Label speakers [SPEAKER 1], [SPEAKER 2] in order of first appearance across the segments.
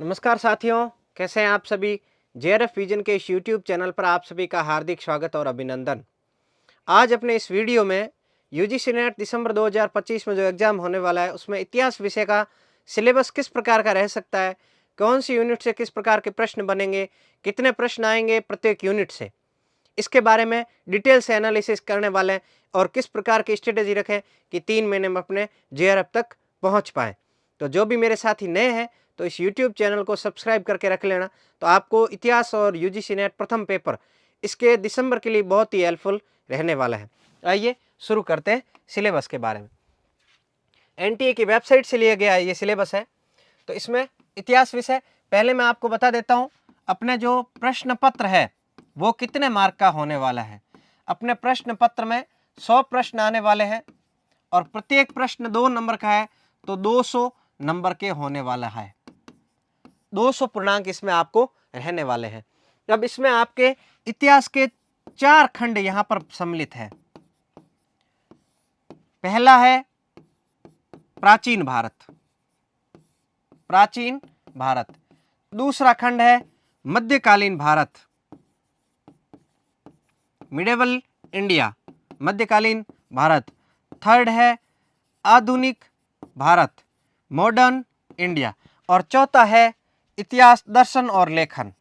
[SPEAKER 1] नमस्कार साथियों, कैसे हैं आप सभी। जेआरएफ विजन के इस यूट्यूब चैनल पर आप सभी का हार्दिक स्वागत और अभिनंदन। आज अपने इस वीडियो में यूजीसी नेट दिसंबर 2025 में जो एग्जाम होने वाला है उसमें इतिहास विषय का सिलेबस किस प्रकार का रह सकता है, कौन सी यूनिट से किस प्रकार के प्रश्न बनेंगे, कितने प्रश्न आएंगे प्रत्येक यूनिट से, इसके बारे में डिटेल से एनालिसिस करने वाले हैं और किस प्रकार की स्ट्रेटेजी रखें कि 3 महीने में अपने जेआरएफ तक पहुंच पाएं। तो जो भी मेरे साथी नए हैं तो इस यूट्यूब चैनल को सब्सक्राइब करके रख लेना, तो आपको इतिहास और यूजीसी नेट प्रथम पेपर इसके दिसंबर के लिए बहुत ही हेल्पफुल रहने वाला है। आइए शुरू करते हैं सिलेबस के बारे में। एनटीए की वेबसाइट से लिया गया ये सिलेबस है। तो इसमें इतिहास विषय पहले मैं आपको बता देता हूँ, अपने जो प्रश्न पत्र है वो कितने मार्क का होने वाला है। अपने प्रश्न पत्र में 100 प्रश्न आने वाले हैं और प्रत्येक प्रश्न 2 नंबर का है, तो 200 नंबर के होने वाला है। 200 पूर्णांक इसमें आपको रहने वाले हैं। अब इसमें आपके इतिहास के 4 खंड यहां पर सम्मिलित है। पहला है प्राचीन भारत, प्राचीन भारत। दूसरा खंड है मध्यकालीन भारत, मिडेवल इंडिया, मध्यकालीन भारत। थर्ड है आधुनिक भारत, मॉडर्न इंडिया। और चौथा है इतिहास, दर्शन और लेखन,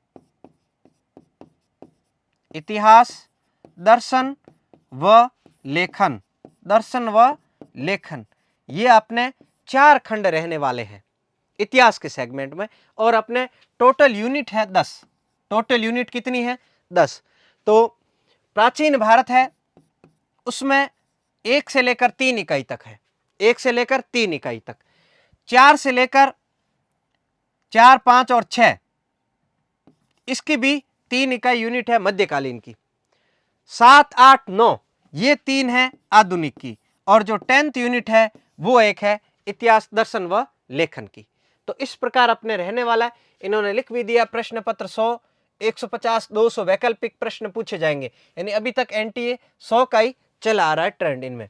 [SPEAKER 1] इतिहास, दर्शन व लेखन, दर्शन व लेखन। ये अपने 4 खंड रहने वाले हैं इतिहास के सेगमेंट में। और अपने टोटल यूनिट है 10। टोटल यूनिट कितनी है? 10। तो प्राचीन भारत है, उसमें 1 से लेकर 3 इकाई तक है, 1 से लेकर 3 इकाई तक। 4 से लेकर 4, 5 और 6 इसकी भी 3 इकाई यूनिट है मध्यकालीन की। 7, 8, 9 ये 3 है आधुनिक की। और जो 10th यूनिट है वो एक है इतिहास, दर्शन व लेखन की। तो इस प्रकार अपने रहने वाला है। इन्होंने लिख भी दिया प्रश्न पत्र 100, 150, 200 वैकल्पिक प्रश्न पूछे जाएंगे। यानी अभी तक एनटीए 100 का ही चला आ रहा है ट्रेंड इनमें।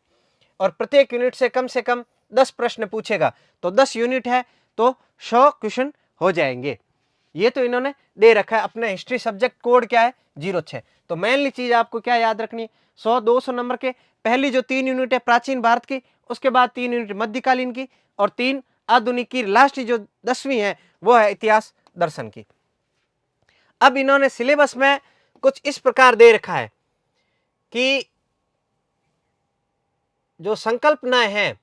[SPEAKER 1] और प्रत्येक यूनिट से कम 10 प्रश्न पूछेगा, तो 10 यूनिट है तो 100 क्वेश्चन हो जाएंगे। ये तो इन्होंने दे रखा है। अपना हिस्ट्री सब्जेक्ट कोड क्या है? 06। तो मेनली चीज आपको क्या याद रखनी है? 100, 200 नंबर के पहली जो 3 यूनिट है प्राचीन भारत की, उसके बाद 3 यूनिट मध्यकालीन की और 3 आधुनिक की। लास्ट जो 10वीं है वो है इतिहास, दर्शन की। अब इन्होंने सिलेबस में कुछ इस प्रकार दे रखा है कि जो संकल्पनाएं हैं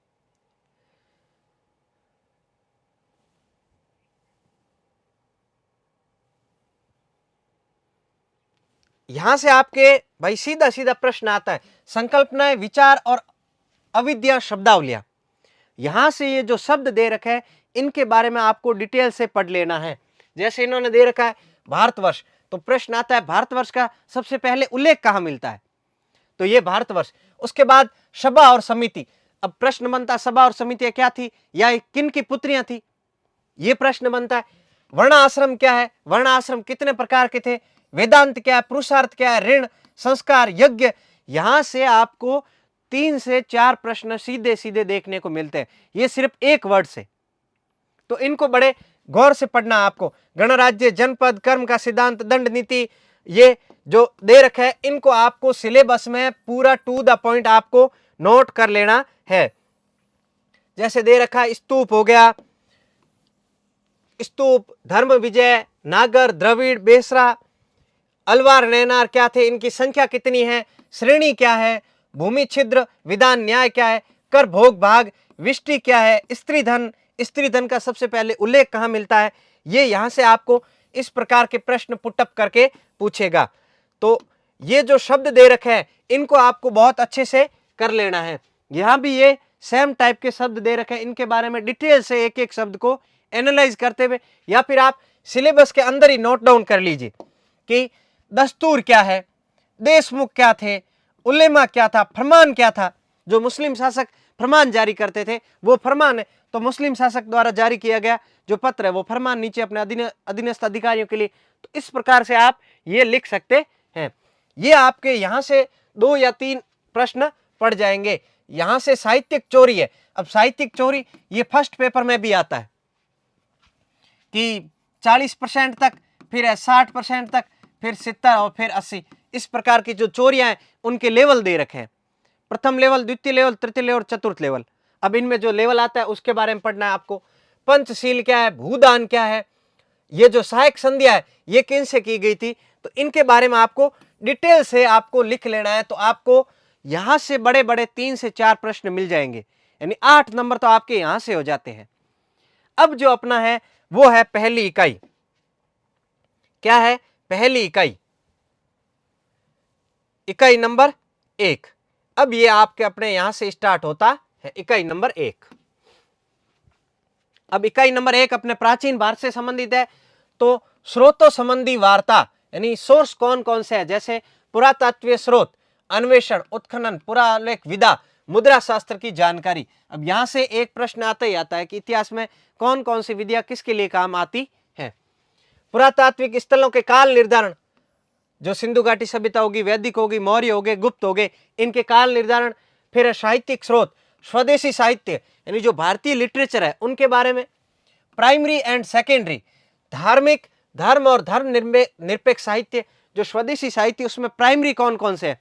[SPEAKER 1] यहां से आपके भाई सीधा सीधा प्रश्न आता है। संकल्पनाएं, विचार और अविद्या शब्दावलियां, यहां से ये जो शब्द दे रखे हैं इनके बारे में आपको डिटेल से पढ़ लेना है। जैसे इन्होंने दे रखा है भारतवर्ष, तो प्रश्न आता है भारतवर्ष का सबसे पहले उल्लेख कहां मिलता है? तो ये भारतवर्ष। उसके बाद सभा और समिति। अब प्रश्न बनता है सभा और समिति क्या थी या किन की पुत्रियां थी, ये प्रश्न बनता है। वर्ण आश्रम क्या है? वर्ण आश्रम कितने प्रकार के थे? वेदांत क्या है? पुरुषार्थ क्या है? ऋण, संस्कार, यज्ञ। यहां से आपको 3 से 4 प्रश्न सीधे सीधे देखने को मिलते हैं, ये सिर्फ एक वर्ड से। तो इनको बड़े गौर से पढ़ना आपको। गणराज्य, जनपद, कर्म का सिद्धांत, दंड नीति, ये जो दे रखा है इनको आपको सिलेबस में पूरा टू द पॉइंट आपको नोट कर लेना है। जैसे दे रखा है स्तूप हो गया, स्तूप, धर्म विजय, नागर, द्रविड़, बेसरा, अलवार, नैनार क्या थे, इनकी संख्या कितनी है, श्रेणी क्या है, भूमि छिद्र, विधान न्याय क्या है, कर भोग भाग, विष्टि क्या है, स्त्री धन, स्त्री धन का सबसे पहले उल्लेख कहां मिलता है। ये यहां से आपको इस प्रकार के प्रश्न पुटअप करके पूछेगा। तो ये जो शब्द दे रखे हैं इनको आपको बहुत अच्छे से कर लेना है। यहां भी ये सेम टाइप के शब्द दे रखे हैं, इनके बारे में डिटेल से एक एक शब्द को एनालाइज करते हुए, या फिर आप सिलेबस के अंदर ही नोट डाउन कर लीजिए कि दस्तूर क्या है, देशमुख क्या थे, उलेमा क्या था, फरमान क्या था। जो मुस्लिम शासक फरमान जारी करते थे वो फरमान है, तो मुस्लिम शासक द्वारा जारी किया गया जो पत्र है वो फरमान, नीचे अपने अधीनस्थ अधिकारियों के लिए। तो इस प्रकार से आप ये लिख सकते हैं। ये आपके यहां से 2 या 3 प्रश्न पड़ जाएंगे। यहां से साहित्यिक चोरी है। अब साहित्यिक चोरी ये फर्स्ट पेपर में भी आता है कि 40% तक, फिर है 60% तक, फिर 70 और फिर 80। इस प्रकार की जो चोरियां हैं उनके लेवल दे रखे हैं, प्रथम लेवल, द्वितीय लेवल, तृतीय लेवल, चतुर्थ लेवल। अब इनमें जो लेवल आता है उसके बारे में पढ़ना है आपको। पंचशील क्या है, भूदान क्या है, ये जो सहायक संध्या है ये किन से की गई थी, तो इनके बारे में आपको डिटेल से आपको लिख लेना है। तो आपको यहां से बड़े बड़े 3 से 4 प्रश्न मिल जाएंगे, यानी 8 नंबर तो आपके यहां से हो जाते हैं। अब जो अपना है वो है पहली इकाई। क्या है पहली इकाई? इकाई नंबर 1। अब ये आपके अपने यहां से स्टार्ट होता है इकाई नंबर 1। अब इकाई नंबर 1 अपने प्राचीन भारत से संबंधित है। तो स्रोतों संबंधी वार्ता, यानी सोर्स कौन कौन से है, जैसे पुरातत्वीय स्रोत, अन्वेषण, उत्खनन, पुरालेख विधा, मुद्रा शास्त्र की जानकारी। अब यहां से एक प्रश्न आता ही आता है कि इतिहास में कौन कौन सी विधियां किसके लिए काम आती है। पुरातात्विक स्थलों के काल निर्धारण, जो सिंधु घाटी सभ्यता होगी, वैदिक होगी, मौर्य हो गए, गुप्त हो गए, इनके काल निर्धारण। फिर साहित्यिक स्रोत, स्वदेशी साहित्य यानी जो भारतीय लिटरेचर है उनके बारे में। प्राइमरी एंड सेकेंडरी, धार्मिक, धर्म और धर्म निरपेक्ष साहित्य, जो स्वदेशी साहित्य उसमें प्राइमरी कौन कौन से है।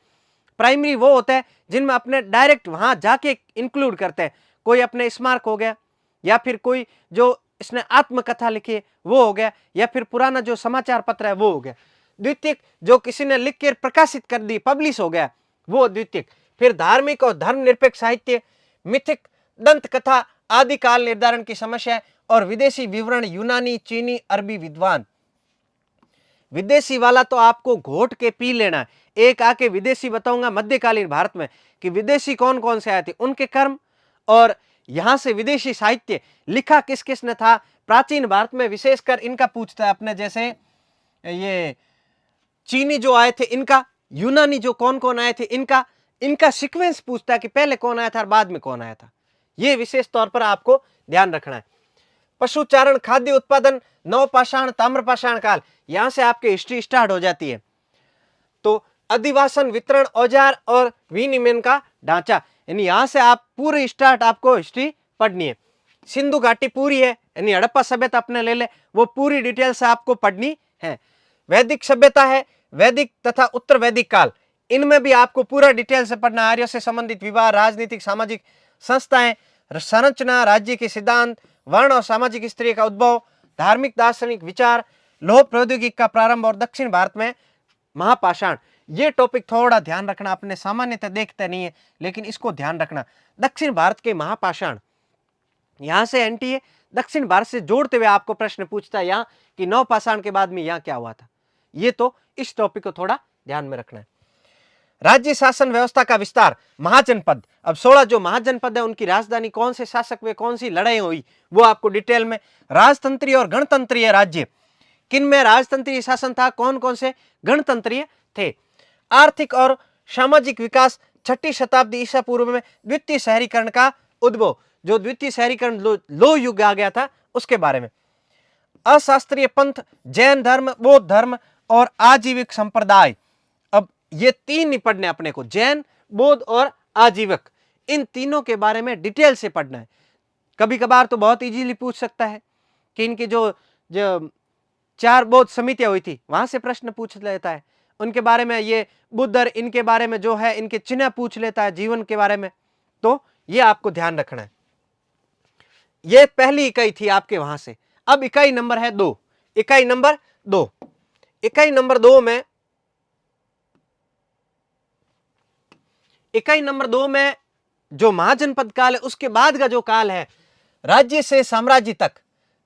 [SPEAKER 1] प्राइमरी वो होता है जिनमें अपने डायरेक्ट वहां जाके इंक्लूड करते हैं, कोई अपने स्मारक हो गया, या फिर कोई जो इसने आत्मकथा लिखी है वो हो गया, या फिर पुराना जो समाचार पत्र है वो हो गया। द्वितीयक, जो किसी ने लिख कर प्रकाशित कर दी, पब्लिश हो गया, वो द्वितीयक। फिर धार्मिक और धर्म निरपेक्ष साहित्य, मिथिक, दंत कथा आदि काल निर्धारण की समस्या, और विदेशी विवरण, यूनानी, चीनी, अरबी विद्वान। विदेशी वाला तो आपको घोट के पी लेना है। एक आके विदेशी बताऊंगा मध्यकालीन भारत में कि विदेशी कौन कौन से आए थे, उनके कर्म, और यहां से विदेशी साहित्य लिखा किस किस ने था प्राचीन भारत में, विशेषकर इनका पूछता है अपने, जैसे ये चीनी जो आए थे इनका, यूनानी जो कौन कौन आए थे इनका, इनका सीक्वेंस पूछता है कि पहले कौन आया था और बाद में कौन आया था। ये विशेष तौर पर आपको ध्यान रखना है। पशुचारण, खाद्य उत्पादन, नवपाषाण, ताम्रपाषाण काल, यहां से आपकी हिस्ट्री स्टार्ट हो जाती है। तो अधिवासन, वितरण, औजार और विनिमय का ढांचा, यानी यहां से आप पूरी स्टार्ट आपको हिस्ट्री पढ़नी है। सिंधु घाटी पूरी है, यानी हड़प्पा सभ्यता अपने ले ले, वो पूरी डिटेल से आपको पढ़नी है। वैदिक सभ्यता है, वैदिक तथा उत्तर वैदिक काल, इनमें भी आपको पूरा डिटेल से पढ़ना। आर्य से संबंधित विवाह, राजनीतिक सामाजिक संस्थाएं, संरचना, राज्य के सिद्धांत, वर्ण और सामाजिक स्त्री का उद्भव, धार्मिक दार्शनिक विचार, लौह प्रौद्योगिकी का प्रारंभ, और दक्षिण भारत में महापाषाण। ये टॉपिक थोड़ा ध्यान रखना, अपने सामान्यतः देखते नहीं है लेकिन इसको ध्यान रखना। दक्षिण भारत के महापाषाण, यहां से एंटी है, दक्षिण भारत से जोड़ते हुए आपको प्रश्न पूछता है यहाँ कि नवपाषाण के बाद में यहाँ क्या हुआ था। ये तो इस टॉपिक को थोड़ा ध्यान में रखना है। राज्य शासन व्यवस्था का विस्तार, महाजनपद, अब 16 जो महाजनपद है उनकी राजधानी, कौन से शासक हुए, कौन सी लड़ाई हुई, वो आपको डिटेल में। राजतंत्रीय और गणतंत्रीय राज्य, किन में राजतंत्रीय शासन था, कौन कौन से गणतंत्रीय थे। आर्थिक और सामाजिक विकास, 6ठी शताब्दी ईसा पूर्व में द्वितीय शहरीकरण का उद्भव, जो द्वितीय शहरीकरण लो युग आ गया था उसके बारे में। अशास्त्रीय पंथ, जैन धर्म, बौद्ध धर्म और आजीविक संप्रदाय। अब ये 3 ही पढ़ने अपने को, जैन, बौद्ध और आजीविक, इन तीनों के बारे में डिटेल से पढ़ना है। कभी कभार तो बहुत इजीली पूछ सकता है कि इनकी जो 4 बौद्ध समितियां हुई थी वहां से प्रश्न पूछ लेता है, उनके बारे में। ये बुद्धर, इनके बारे में जो है इनके चिन्ह पूछ लेता है, जीवन के बारे में। तो ये आपको ध्यान रखना है। ये पहली इकाई थी आपके वहां से। अब इकाई नंबर है 2। इकाई नंबर 2, इकाई नंबर 2 में, इकाई नंबर 2 में जो महाजनपद काल है उसके बाद का जो काल है, राज्य से साम्राज्य तक,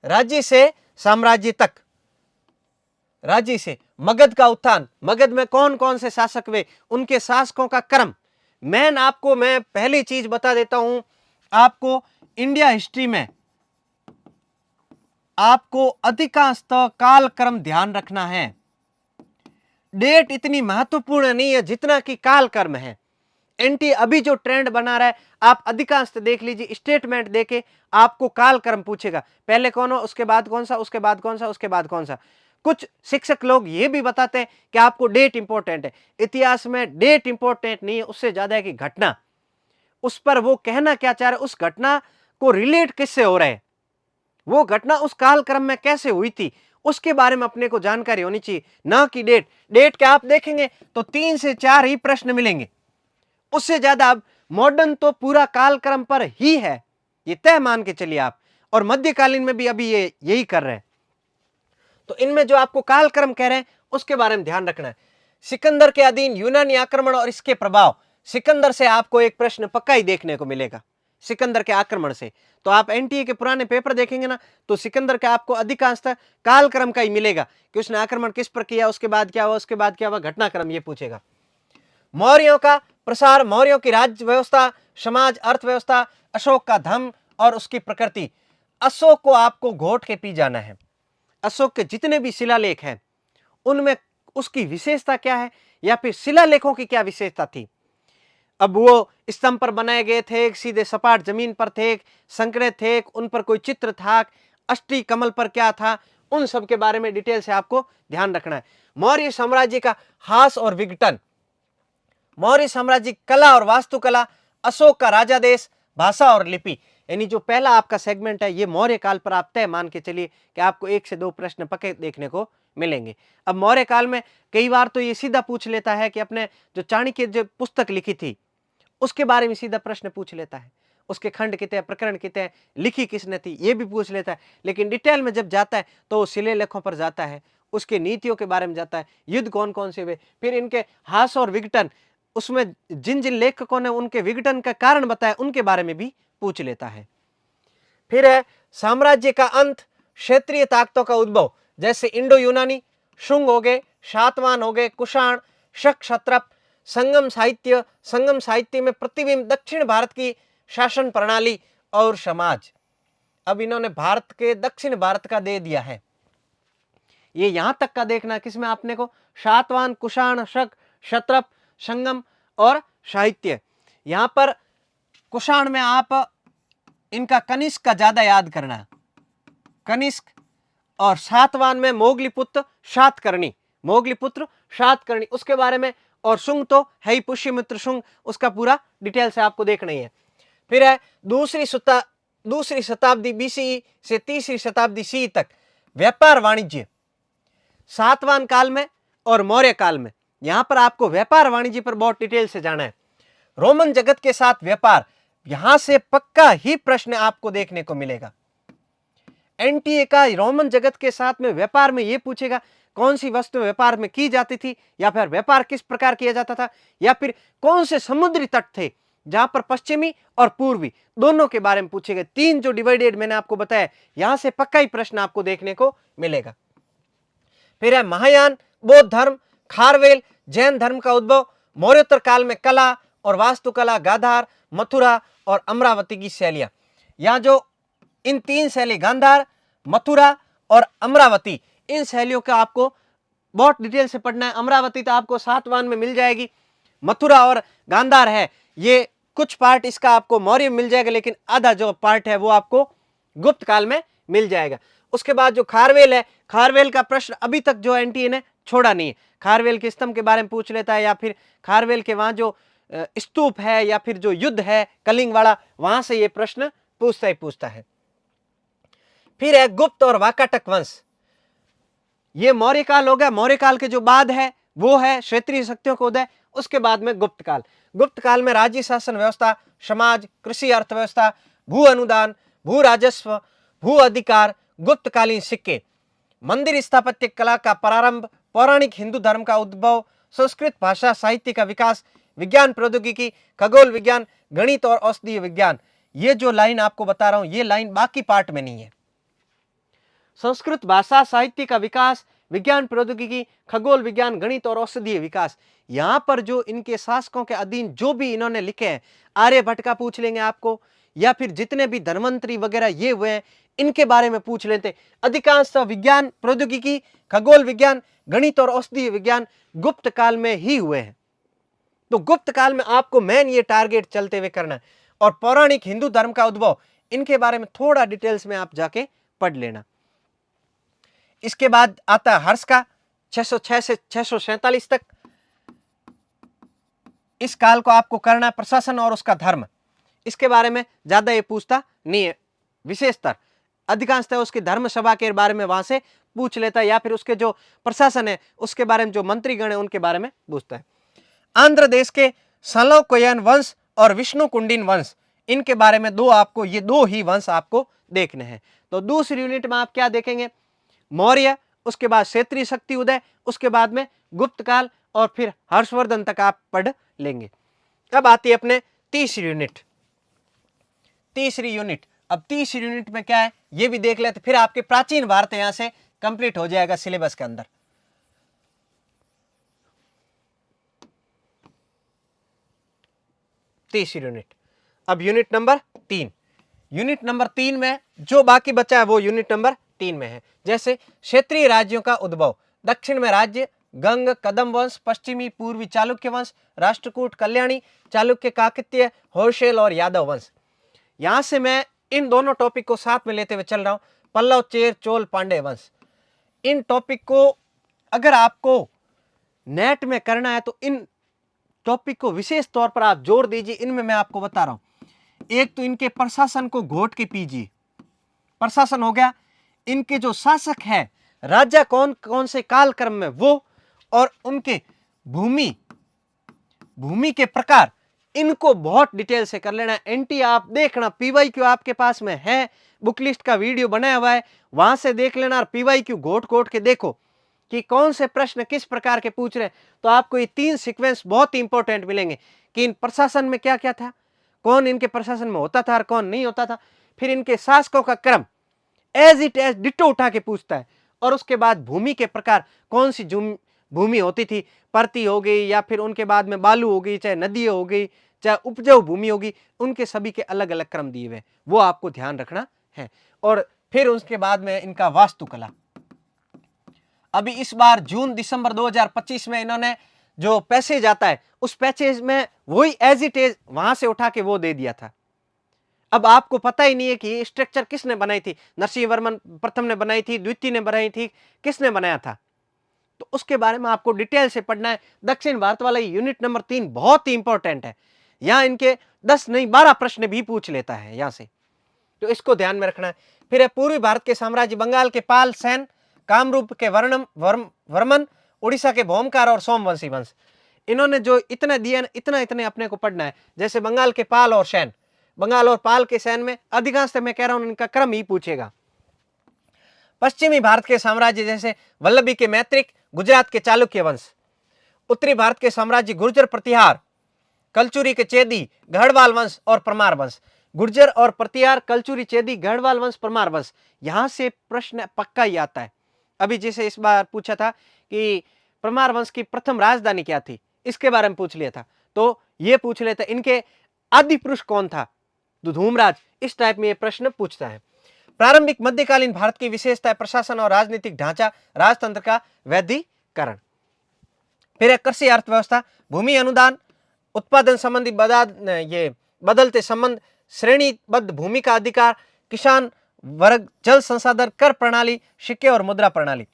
[SPEAKER 1] राज्य से साम्राज्य तक, राज्य से मगध का उत्थान, मगध में कौन कौन से शासक हुए, उनके शासकों का क्रम। मैं आपको पहली चीज बता देता हूं, आपको इंडिया हिस्ट्री में आपको अधिकांशतः कालक्रम ध्यान रखना है। डेट इतनी महत्वपूर्ण नहीं है जितना कि कालक्रम है। एनटी अभी जो ट्रेंड बना रहा है, आप अधिकांश देख लीजिए, स्टेटमेंट देके आपको कालक्रम पूछेगा, पहले कौन हो, उसके बाद कौन सा, उसके बाद कौन सा, उसके बाद कौन सा। कुछ शिक्षक लोग ये भी बताते हैं कि आपको डेट इंपॉर्टेंट है। इतिहास में डेट इंपॉर्टेंट नहीं है, उससे ज्यादा है कि घटना, उस पर वो कहना क्या चाह रहे, उस घटना को रिलेट किससे हो रहा है, वो घटना उस कालक्रम में कैसे हुई थी, उसके बारे में अपने को जानकारी होनी चाहिए, ना कि डेट। डेट क्या आप देखेंगे तो 3 से 4 ही प्रश्न मिलेंगे, उससे ज्यादा। अब मॉडर्न तो पूरा कालक्रम पर ही है, ये तय मान के चलिए आप, और मध्यकालीन में भी अभी ये यही कर रहे हैं। तो इनमें जो आपको कालक्रम कह रहे हैं उसके बारे में ध्यान रखना है। सिकंदर के अधीन यूनानी आक्रमण और इसके प्रभाव, सिकंदर से आपको एक प्रश्न पक्का ही देखने को मिलेगा, सिकंदर के आक्रमण से। तो आप एनटीए के पुराने पेपर देखेंगे ना, तो सिकंदर का आपको अधिकांशतः कालक्रम का ही मिलेगा कि उसने आक्रमण किस पर किया, उसके बाद क्या हुआ, उसके बाद क्या हुआ, घटनाक्रम ये पूछेगा। मौर्यों का प्रसार, मौर्यों की राज्य व्यवस्था, समाज, अर्थव्यवस्था, अशोक का धर्म और उसकी प्रकृति। अशोक को आपको घोट के पी जाना है। अशोक के जितने भी शिलालेख हैं उनमें उसकी विशेषता क्या है, या फिर शिलालेखों की क्या विशेषता थी। अब वो स्तंभ पर बनाए गए थे, सीधे सपाट जमीन पर थे, संकरे थे, उन पर कोई चित्र था, अष्टी कमल पर क्या था, उन सब के बारे में डिटेल से आपको ध्यान रखना है। मौर्य साम्राज्य का हास और विघटन, मौर्य साम्राज्य कला और वास्तुकला, अशोक का राजा देश, भाषा और लिपि। यानी जो पहला आपका सेगमेंट है ये मौर्य काल पर आप तय मान के चलिए कि आपको 1 से 2 प्रश्न पक्के देखने को मिलेंगे। अब मौर्य काल में कई बार तो ये सीधा पूछ लेता है कि अपने जो चाणक्य जो पुस्तक लिखी थी उसके बारे में सीधा प्रश्न पूछ लेता है, उसके खंड कितने, प्रकरण कितने, लिखी किसने थी, ये भी पूछ लेता है। लेकिन डिटेल में जब जाता है तो शिलालेखों पर जाता है, उसके नीतियों के बारे में जाता है, युद्ध कौन कौन से हुए, फिर इनके हास और विघटन, उसमें जिन जिन लेखकों ने उनके विघटन का कारण बताया उनके बारे में भी पूछ लेता है। फिर है साम्राज्य का अंत, क्षेत्रीय ताकतों का उद्भव, जैसे इंडो यूनानी, शुंग हो गए, शातवाहन हो गए, कुषाण, शक, क्षत्रप, संगम साहित्य, संगम साहित्य में प्रतिबिंब, दक्षिण भारत की शासन प्रणाली और समाज। अब इन्होंने भारत के दक्षिण भारत का दे दिया है, ये यहां तक का देखना किसमें आपने को, शातवाहन, कुषाण, शक, क्षत्रप, संगम और साहित्य। यहां पर कुषाण में आप इनका कनिष्क का ज्यादा याद करना है, कनिष्क, और सातवाहन में मोगलीपुत्र सातकर्णी, मोगलीपुत्र सातकर्णी उसके बारे में, और शुंग तो है ही पुष्यमित्र शुंग, उसका पूरा डिटेल से आपको देखना ही है। फिर है दूसरी शताब्दी बीसी से तीसरी शताब्दी सी तक व्यापार वाणिज्य, सातवाहन काल में और मौर्य काल में, यहां पर आपको व्यापार वाणिज्य पर बहुत डिटेल से जाना है। रोमन जगत के साथ व्यापार, यहां से पक्का ही प्रश्न आपको देखने को मिलेगा। एनटीए का रोमन जगत के साथ में व्यापार में यह पूछेगा कौन सी वस्तु व्यापार में की जाती थी, या फिर व्यापार किस प्रकार किया जाता था, या फिर कौन से समुद्री तट थे जहां पर पश्चिमी और पूर्वी दोनों के बारे में पूछेगा। 3 जो डिवाइडेड मैंने आपको बताया, यहां से पक्का ही प्रश्न आपको देखने को मिलेगा। फिर है महायान, बौद्ध धर्म, खारवेल, जैन धर्म का उद्भव, मौर्योत्तर काल में कला और वास्तुकला, गांधार, मथुरा और अमरावती की शैलियां। यहां जो इन 3 शैली, गांधार, मथुरा और अमरावती, इन शैलियों का आपको बहुत डिटेल से पढ़ना है। अमरावती तो आपको सातवाहन में मिल जाएगी, मथुरा और गांधार है ये कुछ पार्ट इसका आपको मौर्य में मिल जाएगा, लेकिन आधा जो पार्ट है वो आपको गुप्त काल में मिल जाएगा। उसके बाद जो खारवेल है, खारवेल का प्रश्न अभी तक जो एनटीए ने छोड़ा नहीं है। खारवेल के स्तंभ के बारे में पूछ लेता है, या फिर खारवेल के वहां जो स्तूप है, या फिर जो युद्ध है कलिंग वाला, वहां से ये प्रश्न पूछता है। फिर है गुप्त और वाकाटक वंश, ये मौर्य काल हो गया। मौर्य काल के जो बाद है वो है क्षेत्रीय शक्तियों का उदय। उसके बाद में गुप्त काल, गुप्त काल में राज्य शासन व्यवस्था, समाज, कृषि अर्थव्यवस्था, भू अनुदान, भू राजस्व, भू अधिकार, गुप्तकालीन सिक्के, मंदिर स्थापत्य कला का प्रारंभ, पौराणिक हिंदू धर्म का उद्भव, संस्कृत भाषा साहित्य का विकास, विज्ञान प्रौद्योगिकी, खगोल विज्ञान, गणित और औषधीय विज्ञान। ये जो लाइन आपको बता रहा हूं ये लाइन बाकी पार्ट में नहीं है। संस्कृत भाषा साहित्य का विकास, विज्ञान प्रौद्योगिकी, खगोल विज्ञान, गणित और औषधीय विकास, यहां पर जो इनके शासकों के अधीन जो भी इन्होंने लिखे हैं, आर्यभट्ट का पूछ लेंगे आपको, या फिर जितने भी धन्वंतरी वगैरह ये हुए हैं इनके बारे में पूछ लेते। अधिकांश विज्ञान प्रौद्योगिकी, खगोल विज्ञान, गणित और औषधीय विज्ञान गुप्त काल में ही हुए हैं। तो गुप्त काल में आपको मेन ये टारगेट चलते हुए करना है। और पौराणिक हिंदू धर्म का उद्भव, इनके बारे में थोड़ा डिटेल्स में आप जाके पढ़ लेना। इसके बाद आता है हर्ष का, 606 से 647 तक। इस काल को आपको करना है प्रशासन और उसका धर्म, इसके बारे में ज्यादा ये पूछता नहीं है। विशेषतर अधिकांशतः उसकी धर्म सभा के बारे में वहां से पूछ लेता है, या फिर उसके जो प्रशासन है उसके बारे में, जो मंत्रीगण है उनके बारे में पूछता है। आंध्र देश के सलोकयन वंश और विष्णु कुंडिन वंश, इनके बारे में आपको ये 2 ही वंश आपको देखने हैं। तो दूसरी यूनिट में आप क्या देखेंगे, मौर्य, उसके बाद क्षेत्रीय शक्ति उदय, उसके बाद में गुप्त काल, और फिर हर्षवर्धन तक आप पढ़ लेंगे। अब आती है अपने तीसरी यूनिट। अब तीसरी यूनिट में क्या है ये भी देख लेते, फिर आपके प्राचीन भारत यहां से कंप्लीट हो जाएगा सिलेबस के अंदर। तीसरी यूनिट, अब यूनिट नंबर 3। यूनिट नंबर 3 में जो बाकी बचा है वो यूनिट नंबर 3 में है। जैसे क्षेत्रीय राज्यों का उद्भव, दक्षिण में राज्य गंग कदम वंश, पश्चिमी पूर्वी चालुक्य वंश, राष्ट्रकूट कल्याणी, चालुक्य काकतीय, होयसल और यादव वंश। यहां से मैं इन दोनों टॉपिक को साथ में लेते हुए चल रहा हूं, पल्लव, चेर, चोल, पांडे वंश। इन टॉपिक को अगर आपको नेट में करना है तो इन टॉपिक को विशेष तौर पर आप जोर दीजिए। इनमें मैं आपको बता रहा हूं, एक तो इनके प्रशासन को घोट के पीजिए, प्रशासन हो गया, इनके जो शासक है राजा कौन कौन से कालक्रम में वो, और उनके भूमि के प्रकार, इनको बहुत डिटेल से कर लेना। एनटी आप देखना, पीवाईक्यू आपके पास में है, बुक लिस्ट का वीडियो बनाया हुआ है, वहां से देख लेना, और पीवाईक्यू घोट के देखो कि कौन से प्रश्न किस प्रकार के पूछ रहे हैं। तो आपको ये 3 सीक्वेंस बहुत इंपॉर्टेंट मिलेंगे कि इन प्रशासन में क्या क्या था, कौन इनके प्रशासन में होता था और कौन नहीं होता था, फिर इनके शासकों का क्रम एज इट एज डिटो उठा के पूछता है, और उसके बाद भूमि के प्रकार, कौन सी भूमि होती थी, परती हो गई या फिर उनके बाद में बालू हो गई, चाहे नदी हो गई, चाहे उपजाऊ भूमि होगी, उनके सभी के अलग अलग क्रम दिए हुए, वो आपको ध्यान रखना है। और फिर उसके बाद में इनका वास्तुकला। अभी इस बार जून दिसंबर 2025 में इन्होंने जो पैसेज आता है उस पैसेज में वही एज इट इज वहां से उठा के वो दे दिया था। अब आपको पता ही नहीं है कि ये स्ट्रक्चर किसने बनाई थी, नरसिंह वर्मन प्रथम ने बनाई थी, द्वितीय ने बनाई थी, किसने बनाया था, तो उसके बारे में आपको डिटेल से पढ़ना है। दक्षिण भारत वाला यूनिट नंबर 3 बहुत ही इंपॉर्टेंट है, यहां इनके 10 नहीं 12 प्रश्न भी पूछ लेता है यहां से, तो इसको ध्यान में रखना है। फिर है पूर्वी भारत के साम्राज्य, बंगाल के पाल सेन, कामरूप के वर्मन, उड़ीसा के भौमकार और सोमवंशी वंश। इन्होंने जो इतना दिया ना, इतने अपने को पढ़ना है। जैसे बंगाल के पाल और सैन, बंगाल और पाल के सैन में अधिकांश मैं कह रहा हूं इनका क्रम ही पूछेगा। पश्चिमी भारत के साम्राज्य जैसे वल्लभी के मैत्रिक, गुजरात के चालुक्य वंश। उत्तरी भारत के साम्राज्य गुर्जर प्रतिहार, कलचुरी के चेदी, गढ़वाल वंश और परमार वंश। गुर्जर और प्रतिहार, कलचुरी, चेदी, गढ़वाल वंश, परमार वंश, यहां से प्रश्न पक्का ही आता है। अभी जैसे इस बार पूछा था कि परमार वंश की प्रथम राजधानी क्या थी, इसके बारे में पूछ लिया था, तो ये पूछ लेता इनके आदि पुरुष कौन था, धूमराज, इस टाइप में ये प्रश्न पूछता है। प्रारंभिक मध्यकालीन भारत की विशेषता, प्रशासन और राजनीतिक ढांचा, राजतंत्र का वैधिकरण। फिर है कृषि अर्थव्यवस्था, भूमि अनुदान, उत्पादन संबंधी ये बदलते संबंध, श्रेणीबद्ध भूमि का अधिकार, किसान वर्ग, जल संसाधन, कर प्रणाली, सिक्के और मुद्रा प्रणाली।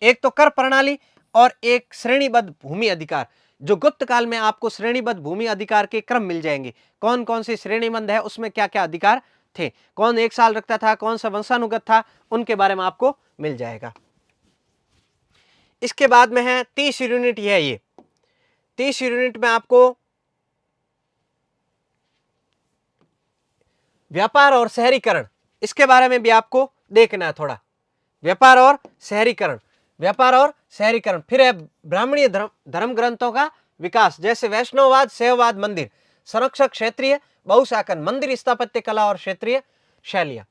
[SPEAKER 1] एक तो कर प्रणाली और एक श्रेणीबद्ध भूमि अधिकार। जो गुप्त काल में आपको श्रेणीबद्ध भूमि अधिकार के क्रम मिल जाएंगे, कौन कौन सी श्रेणीबद्ध है, उसमें क्या क्या अधिकार थे, कौन 1 साल रखता था, कौन सा वंशानुगत था, उनके बारे में आपको मिल जाएगा। इसके बाद में है 30 यूनिट, ये 30 यूनिट में आपको व्यापार और शहरीकरण, इसके बारे में भी आपको देखना है थोड़ा। व्यापार और शहरीकरण, फिर है ब्राह्मणीय धर्म ग्रंथों का विकास, जैसे वैष्णववाद, शैववाद, मंदिर, संरक्षक, क्षेत्रीय बहुशाखन, मंदिर स्थापत्य कला और क्षेत्रीय शैलियां।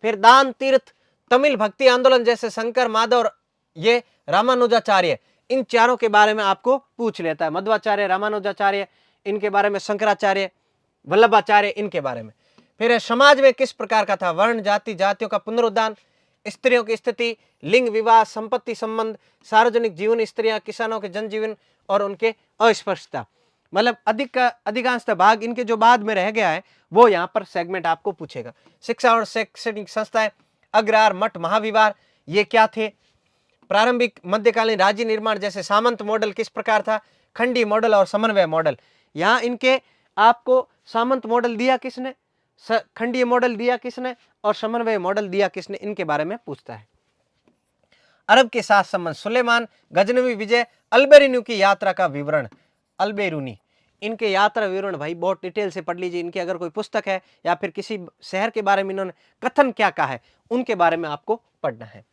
[SPEAKER 1] फिर दान, तीर्थ, तमिल भक्ति आंदोलन, जैसे शंकर, माधव, ये रामानुजाचार्य, इन चारों के बारे में आपको पूछ लेता है। मध्वाचार्य, रामानुजाचार्य, इनके बारे में, शंकराचार्य, वल्लभाचार्य, इनके बारे में। फिर है समाज में किस प्रकार का था, वर्ण, जाति, जातियों का पुनरुत्थान, स्त्रियों की स्थिति, लिंग, विवाह, संपत्ति संबंध, सार्वजनिक जीवन, स्त्रियां, किसानों के जनजीवन और उनके अस्पृश्यता। मतलब अधिकांश भाग इनके जो बाद में रह गया है वो यहाँ पर सेगमेंट आपको पूछेगा। शिक्षा और शैक्षणिक संस्थाएं, अग्रहार, मठ, महाविहार, ये क्या थे। प्रारंभिक मध्यकालीन राज्य निर्माण, जैसे सामंत मॉडल किस प्रकार था, खंडी मॉडल और समन्वय मॉडल। यहाँ इनके आपको सामंत मॉडल दिया किसने, खंडीय मॉडल दिया किसने और समन्वय मॉडल दिया किसने, इनके बारे में पूछता है। अरब के साथ संबंध, सुलेमान, गजनवी विजय, अल्बेरुनी की यात्रा का विवरण। अल्बेरुनी, इनके यात्रा विवरण भाई बहुत डिटेल से पढ़ लीजिए। इनकी अगर कोई पुस्तक है या फिर किसी शहर के बारे में इन्होंने कथन क्या कहा है, उनके बारे में आपको पढ़ना है।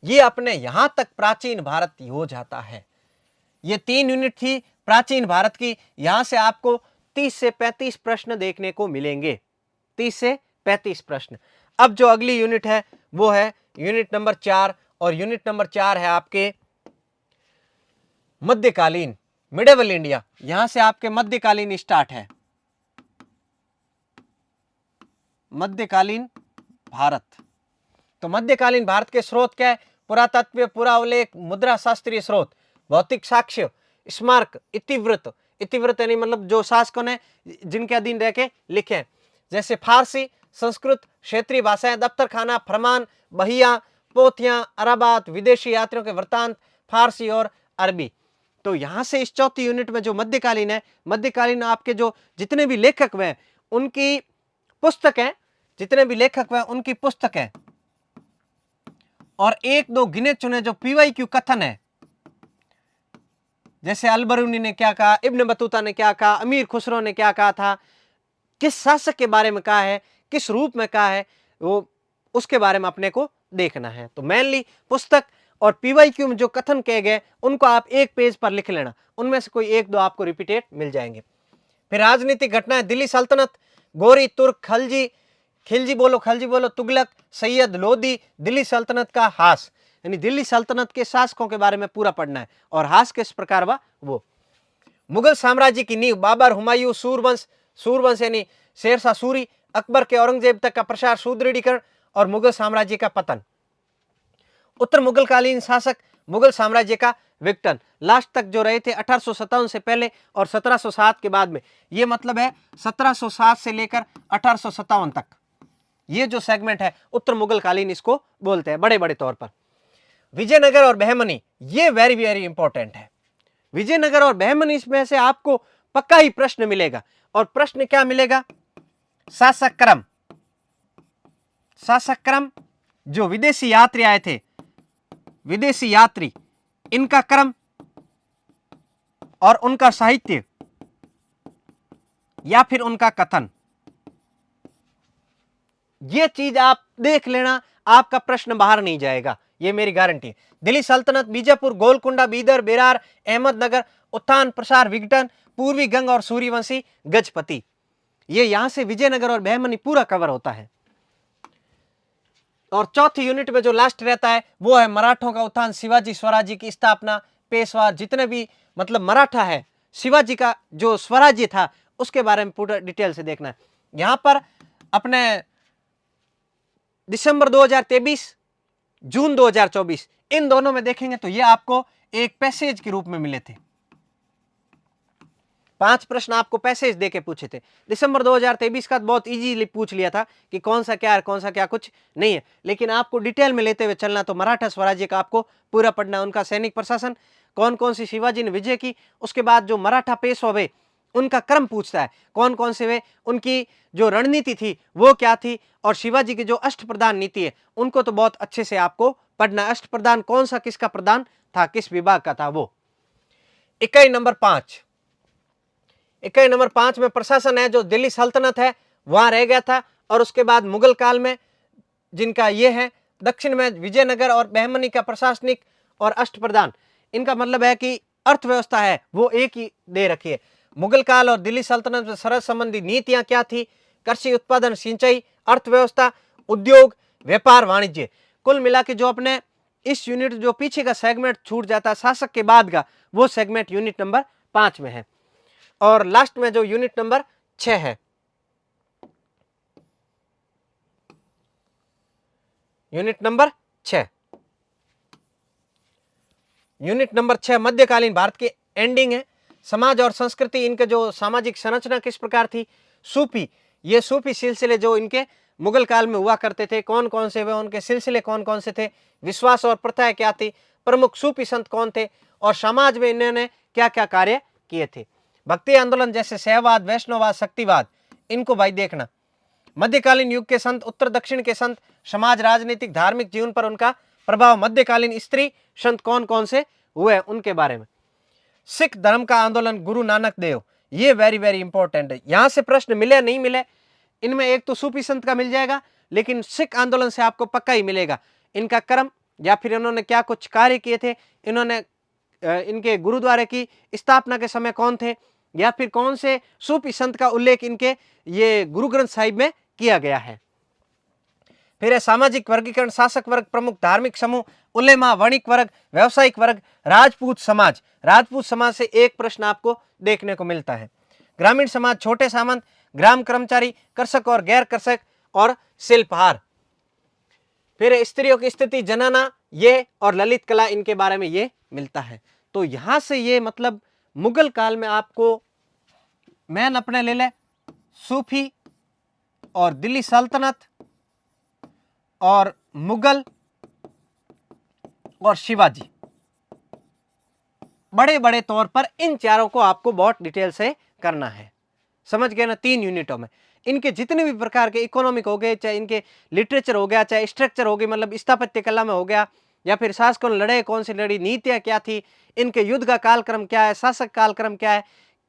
[SPEAKER 1] ये अपने यहां तक प्राचीन भारत हो जाता है। ये 3 यूनिट थी प्राचीन भारत की। यहां से आपको 30 से 35 प्रश्न देखने को मिलेंगे, 30 से 35 प्रश्न। अब जो अगली यूनिट है वो है यूनिट नंबर 4, और यूनिट नंबर 4 है आपके मध्यकालीन, मिडेवल इंडिया। यहां से आपके मध्यकालीन स्टार्ट है, मध्यकालीन भारत। तो मध्यकालीन भारत के स्रोत क्या है? पुरातत्व, पुरावलेख, मुद्रा शास्त्रीय स्रोत, भौतिक साक्ष्य, स्मारक, इतिवृत्त। इतिवृत्त यानी मतलब जो शासकों ने जिनके अधीन रह के लिखे हैं, जैसे फारसी, संस्कृत, क्षेत्रीय भाषाएं, दफ्तर खाना, फरमान, बहिया, पोथियां, अरबात, विदेशी यात्रियों के वृत्तांत, फारसी और अरबी। तो यहां से इस चौथी यूनिट में जो मध्यकालीन है, मध्यकालीन आपके जो जितने भी लेखक हुए उनकी पुस्तक है, जितने भी लेखक हुए उनकी पुस्तक है, और एक दो गिने चुने जो पीवाईक्यू कथन है, जैसे अलबरूनी ने क्या कहा, इब्न बतूता ने क्या कहा, अमीर खुसरो ने क्या कहा था, किस शासक के बारे में कहा है, किस रूप में कहा है, वो उसके बारे में अपने को देखना है। तो मेनली पुस्तक और पीवाईक्यू में जो कथन कहे गए उनको आप एक पेज पर लिख लेना, उनमें से कोई एक दो आपको रिपीटेड मिल जाएंगे। फिर राजनीतिक घटनाएं, दिल्ली सल्तनत, गोरी, तुर्क, खलजी, खिलजी बोलो, खलजी बोलो, तुगलक, सैयद लोदी, दिल्ली सल्तनत का हास, यानी दिल्ली सल्तनत के शासकों के बारे में पूरा पढ़ना है, और हास किस प्रकार हुआ वो। मुगल साम्राज्य की नींव, बाबर, हुमायूं, सूरवंश, सूरवंश यानी शेरशाह सूरी, अकबर के औरंगजेब तक का प्रसार, सुदृढ़ीकरण और मुगल साम्राज्य का पतन। उत्तर मुगलकालीन शासक, मुगल साम्राज्य का विघटन, लास्ट तक जो रहे थे 1857 से पहले और 1707 के बाद में, ये मतलब है 1707 से लेकर 1857 तक, ये जो सेगमेंट है उत्तर मुगलकालीन इसको बोलते हैं बड़े बड़े तौर पर। विजयनगर और बहमनी, ये वेरी वेरी इंपॉर्टेंट है। विजयनगर और बहमनी, इसमें से आपको पक्का ही प्रश्न मिलेगा, और प्रश्न क्या मिलेगा? शासक क्रम, शासक क्रम, जो विदेशी यात्री आए थे, विदेशी यात्री, इनका क्रम और उनका साहित्य या फिर उनका कथन, ये चीज आप देख लेना, आपका प्रश्न बाहर नहीं जाएगा, ये मेरी गारंटी है। दिल्ली सल्तनत, बीजापुर, गोलकुंडा, बीदर, बेरार, अहमदनगर, उत्थान, प्रसार, विघटन, पूर्वी गंग और सूर्यवंशी गजपति, ये यहां से विजयनगर और बहमनी पूरा कवर होता है। और चौथी यूनिट में जो लास्ट रहता है वो है मराठों का उत्थान, शिवाजी स्वराज्य की स्थापना, पेशवा, जितने भी मतलब मराठा है, शिवाजी का जो स्वराज्य था उसके बारे में पूरा डिटेल से देखना है। यहां पर अपने दिसंबर 2023, जून 2024, इन दोनों में देखेंगे तो ये आपको एक पैसेज के रूप में मिले थे। 5 प्रश्न आपको पैसेज देके पूछे थे। दिसंबर 2023 का बहुत इजीली पूछ लिया था कि कौन सा क्या है, कौन सा क्या कुछ नहीं है, लेकिन आपको डिटेल में लेते हुए चलना। तो मराठा स्वराज्य का आपको पूरा पढ़ना, उनका सैनिक प्रशासन, कौन कौन सी शिवाजी ने विजय की, उसके बाद जो मराठा पेशवा हुए उनका क्रम पूछता है, कौन कौन से वे, उनकी जो रणनीति थी वो क्या थी, और शिवाजी की जो अष्टप्रधान नीति है उनको तो बहुत अच्छे से आपको पढ़ना। अष्टप्रधान कौन सा किसका प्रधान था, किस विभाग का था वो। इकाई नंबर 5, इकाई नंबर 5 में प्रशासन है, जो दिल्ली सल्तनत है वहां रह गया था, और उसके बाद मुगल काल में जिनका ये है, दक्षिण में विजयनगर और बहमनी का प्रशासनिक और अष्टप्रधान, इनका मतलब है कि अर्थव्यवस्था है वो एक ही दे रखी है। मुगल काल और दिल्ली सल्तनत में सरहद संबंधी नीतियां क्या थी, कृषि उत्पादन, सिंचाई, अर्थव्यवस्था, उद्योग, व्यापार, वाणिज्य। कुल मिला के जो अपने इस यूनिट जो पीछे का सेगमेंट छूट जाता है शासक के बाद का, वो सेगमेंट यूनिट नंबर 5 में है। और लास्ट में जो यूनिट नंबर 6 है, यूनिट नंबर 6, यूनिट नंबर 6 मध्यकालीन भारत की एंडिंग है। समाज और संस्कृति, इनके जो सामाजिक संरचना किस प्रकार थी। सूफी, ये सूफी सिलसिले जो इनके मुगल काल में हुआ करते थे, कौन कौन से वे, उनके सिलसिले कौन कौन से थे, विश्वास और प्रथाएं क्या थी, प्रमुख सूफी संत कौन थे, और समाज में इन्होंने क्या क्या कार्य किए थे। भक्ति आंदोलन जैसे शैववाद, वैष्णववाद, शक्तिवाद, इनको भाई देखना। मध्यकालीन युग के संत, उत्तर दक्षिण के संत, समाज, राजनीतिक, धार्मिक जीवन पर उनका प्रभाव मध्यकालीन स्त्री संत कौन कौन से हुए उनके बारे में। सिख धर्म का आंदोलन गुरु नानक देव, ये वेरी वेरी इंपॉर्टेंट है। यहां से प्रश्न मिले नहीं मिले, इनमें एक तो सूफी संत का मिल जाएगा, लेकिन सिख आंदोलन से आपको पक्का ही मिलेगा इनका कर्म या फिर इन्होंने क्या कुछ कार्य किए थे, इन्होंने इनके गुरुद्वारे की स्थापना के समय कौन थे, या फिर कौन से सूफी संत का उल्लेख इनके ये गुरु ग्रंथ साहिब में किया गया है। फिर है सामाजिक वर्गीकरण, शासक वर्ग, प्रमुख धार्मिक समूह, उलेमा, वणिक वर्ग, व्यवसायिक वर्ग, राजपूत समाज। राजपूत समाज से एक प्रश्न आपको देखने को मिलता है। ग्रामीण समाज, छोटे सामंत, ग्राम कर्मचारी, कृषक और गैर कृषक और शिल्पहार। फिर स्त्रियों की स्थिति, जनाना, ये और ललित कला, इनके बारे में ये मिलता है। तो यहां से ये मतलब मुगल काल में आपको मैन अपने ले ले सूफी और दिल्ली सल्तनत और मुगल और शिवाजी, बड़े बड़े तौर पर इन चारों को आपको बहुत डिटेल से करना है। समझ गए ना, 3 यूनिटों में इनके जितने भी प्रकार के इकोनॉमिक हो गए, चाहे इनके लिटरेचर हो गया, चाहे स्ट्रक्चर हो गई, मतलब स्थापत्य कला में हो गया, या फिर शासकों ने लड़ाई कौन सी लड़ी, नीतियां क्या थी, इनके युद्ध का कालक्रम क्या है, शासक कालक्रम क्या है,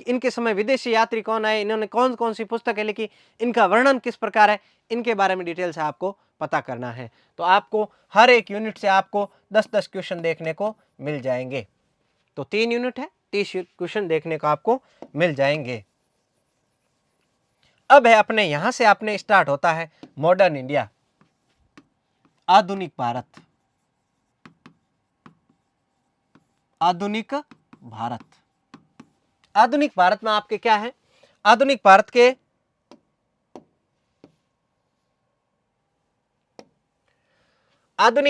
[SPEAKER 1] इनके समय विदेशी यात्री कौन आए, इन्होंने कौन कौन सी पुस्तकें लिखी, इनका वर्णन किस प्रकार है, इनके बारे में डिटेल से आपको पता करना है। तो आपको हर एक यूनिट से आपको 10-10 क्वेश्चन देखने को मिल जाएंगे। तो 3 यूनिट है, 30 क्वेश्चन देखने को आपको मिल जाएंगे। अब है अपने यहां से आपने स्टार्ट होता है मॉडर्न इंडिया, आधुनिक भारत। आधुनिक भारत, आधुनिक भारत में आपके क्या है, आधुनिक